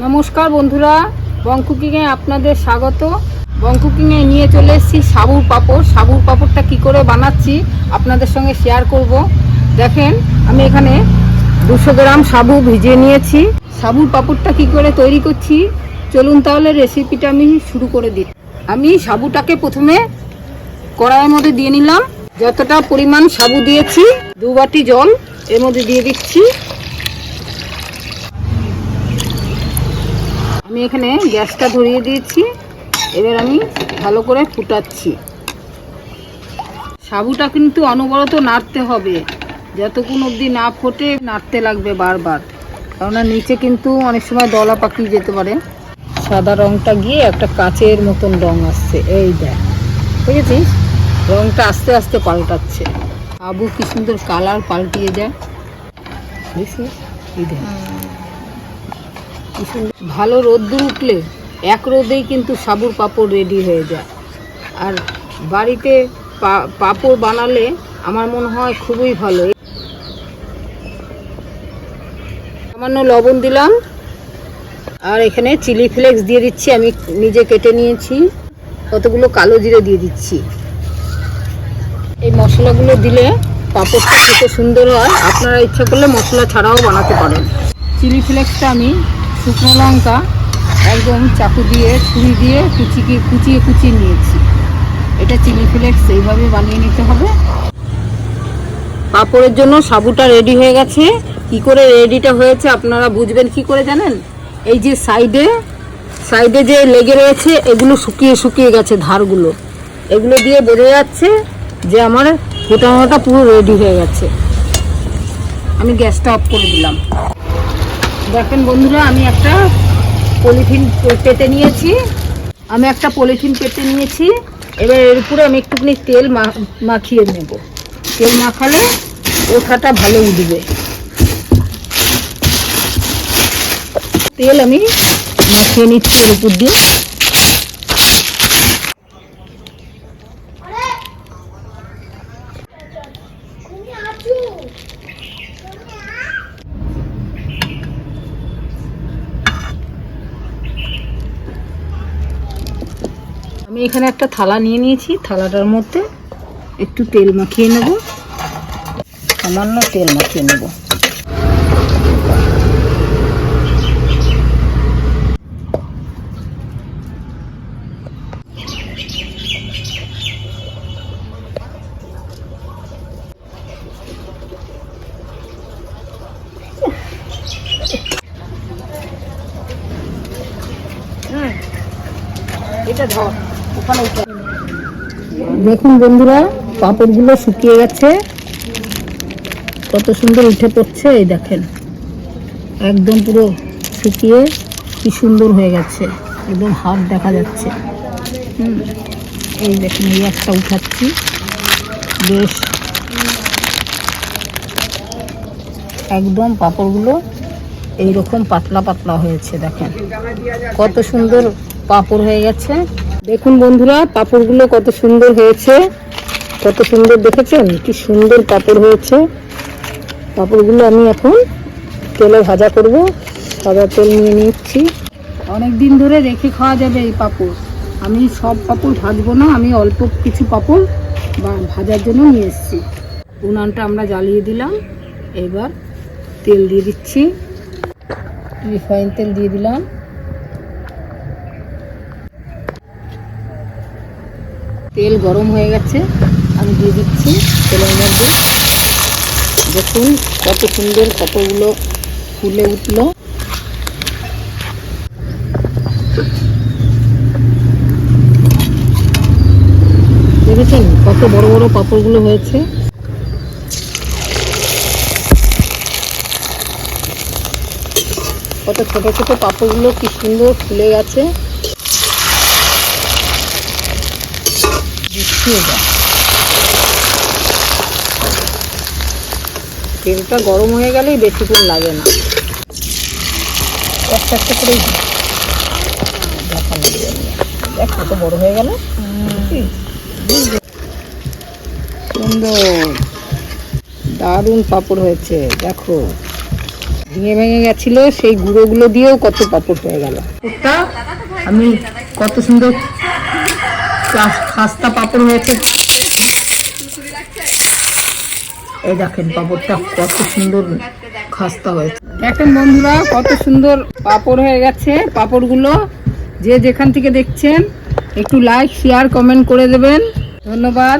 নমস্কার বন্ধুরা, বং কুকিংয়ে আপনাদের স্বাগত। বং কুকিংয়ে নিয়ে চলে এসেছি সাবুর পাঁপড়। সাবুর পাঁপড়টা কী করে বানাচ্ছি আপনাদের সঙ্গে শেয়ার করব। দেখেন, আমি এখানে 200 গ্রাম সাবু ভিজিয়ে নিয়েছি। সাবুর পাঁপড়টা কী করে তৈরি করছি চলুন তাহলে রেসিপিটা আমি শুরু করে দিই। আমি সাবুটাকে প্রথমে কড়াইয়ের মধ্যে দিয়ে নিলাম। যতটা পরিমাণ সাবু দিয়েছি 2 বাটি জল এর মধ্যে দিয়ে দিচ্ছি। আমি এখানে গ্যাসটা ধরিয়ে দিয়েছি। এবার আমি ভালো করে ফুটাচ্ছি। সাবুটা কিন্তু অনবরত নাড়তে হবে, যতক্ষণ অবধি না ফোটে নাড়তে লাগবে বারবার, কেননা নিচে কিন্তু অনেক সময় দলা পাকিয়ে যেতে পারে। সাদা রঙটা গিয়ে একটা কাচের মতন রং আসছে, এই দেখ, বুঝেছিস? রঙটা আস্তে আস্তে পাল্টাচ্ছে। সাবু কি সুন্দর কালার পাল্টিয়ে যায়, বুঝছিস? এই দেখ ভালো রোদ্দুর উঠলে এক রোদেই কিন্তু সাবুর পাঁপড় রেডি হয়ে যায়। আর বাড়িতে পাঁপড় বানালে আমার মনে হয় খুবই ভালো। সামান্য লবণ দিলাম, আর এখানে চিলি ফ্লেক্স দিয়ে দিচ্ছি, আমি নিজে কেটে নিয়েছি। কতগুলো কালো জিরে দিয়ে দিচ্ছি। এই মশলাগুলো দিলে পাঁপড়টা খেতে সুন্দর হয়। আপনারা ইচ্ছা করলে মশলা ছাড়াও বানাতে পারেন। চিলি ফ্লেক্সটা আমি শুকনো লঙ্কা একদম চাকু দিয়ে ছুরি দিয়ে কুচিয়ে নিয়েছি। এটা চিলি ফ্লেক্স এইভাবে বানিয়ে নিতে হবে। পাঁপড়ের জন্য সাবুটা রেডি হয়ে গেছে। কি করে রেডিটা হয়েছে আপনারা বুঝবেন কি করে জানেন? এই যে সাইডে যে লেগে রয়েছে এগুলো শুকিয়ে গেছে, ধারগুলো, এগুলো দিয়ে বোঝা যাচ্ছে যে আমার ফোটানোটা পুরো রেডি হয়ে গেছে। আমি গ্যাসটা অফ করে দিলাম। দেখেন বন্ধুরা, আমি একটা পলিথিন পেতে নিয়েছি। এবার এর উপরে আমি একটুখানি তেল মাখিয়ে নেব। তেল মাখালে ওঠাটা ভালো উঠবে। তেল আমি মাখিয়ে নিচ্ছি এর উপর দিয়ে। আমি এখানে একটা থালা নিয়ে নিয়েছি। থালাটার মধ্যে একটু তেল মাখিয়ে নেব, সামান্য তেল মাখিয়ে নেব। এটা ধর, ওখানে উঠে। দেখুন বন্ধুরা, পাঁপড়গুলো শুকিয়ে গেছে, কত সুন্দর উঠে পড়ছে। এই দেখেন, একদম পুরো শুকিয়ে কি সুন্দর হয়ে গেছে, একদম হাত দেখা যাচ্ছে। এই দেখেন, এই একটা উঠাচ্ছি, বেশ একদম পাঁপড়গুলো এইরকম পাতলা পাতলা হয়েছে। দেখেন কত সুন্দর পাঁপড় হয়ে গেছে। দেখুন বন্ধুরা, পাঁপড়গুলো কত সুন্দর হয়েছে, কত সুন্দর, দেখেছেন কি সুন্দর পাঁপড় হয়েছে। পাঁপড়গুলো আমি এখন তেলে ভাজা করব। সাদা তেল নিয়ে নিচ্ছি। অনেক দিন ধরে রেখে খাওয়া যাবে এই পাঁপড়। আমি সব পাঁপড় ভাজবো না, আমি অল্প কিছু পাঁপড় ভাজার জন্য নিয়ে এসেছি। উনানটা আমরা জ্বালিয়ে দিলাম। এবার তেল দিয়ে দিচ্ছি, রিফাইন তেল দিয়ে দিলাম। তেল গরম হয়ে গেছে, আমি দিয়ে দিচ্ছি তেলের মধ্যে। দেখুন কত সুন্দর পাঁপড়গুলো ফুলে উঠলো। দেখেছেন কত বড় বড় পাঁপড়গুলো হয়েছে। কত ছোট ছোট পাঁপড়গুলো কি সুন্দর ফুলে গেছে। তেলটা গরম হয়ে গেলেই বেশিক্ষণ লাগে না, একটা একটা করে দেখ কত বড় হয়ে গেল, সুন্দর দারুণ পাঁপড় হয়েছে। দেখো ভেঙে ভেঙে গেছিল, সেই গুঁড়োগুলো দিয়েও কত পাঁপড় হয়ে গেল। ওটা আমি কত সুন্দর খাস্তা পাঁপড় হয়েছে। এই দেখেন পাঁপড়টা কত সুন্দর খাস্তা হয়েছে। দেখেন বন্ধুরা কত সুন্দর পাঁপড় হয়ে গেছে। পাঁপড়গুলো যে যেখান থেকে দেখছেন একটু লাইক শেয়ার কমেন্ট করে দেবেন। ধন্যবাদ।